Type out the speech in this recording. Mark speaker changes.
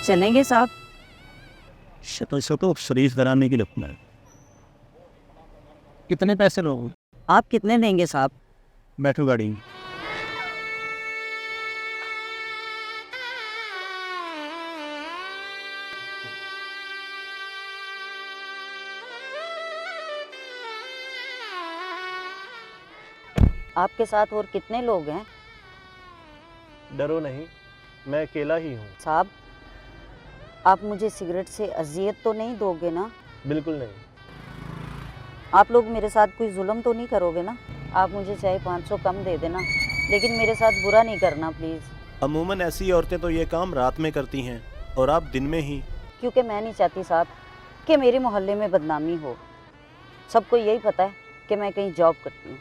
Speaker 1: चलेंगे साहब?
Speaker 2: शक्ल तो शरीफ कराने के लिए अपना है। कितने पैसे लोगे?
Speaker 1: आप कितने देंगे साहब?
Speaker 2: बैठो गाड़ी में।
Speaker 1: आपके साथ और कितने लोग हैं?
Speaker 3: डरो नहीं, मैं अकेला ही हूँ।
Speaker 1: साहब, आप मुझे सिगरेट से अजियत तो नहीं दोगे ना?
Speaker 3: बिल्कुल नहीं।
Speaker 1: आप लोग मेरे साथ कोई जुल्म तो नहीं करोगे ना? आप मुझे चाहे 500 कम दे देना, लेकिन मेरे साथ बुरा नहीं करना प्लीज़।
Speaker 3: अमूमन ऐसी औरतें तो ये काम रात में करती हैं और आप दिन में ही।
Speaker 1: क्योंकि मैं नहीं चाहती साहब कि मेरे मोहल्ले में बदनामी हो। सबको यही पता है कि मैं कहीं जॉब करती हूँ।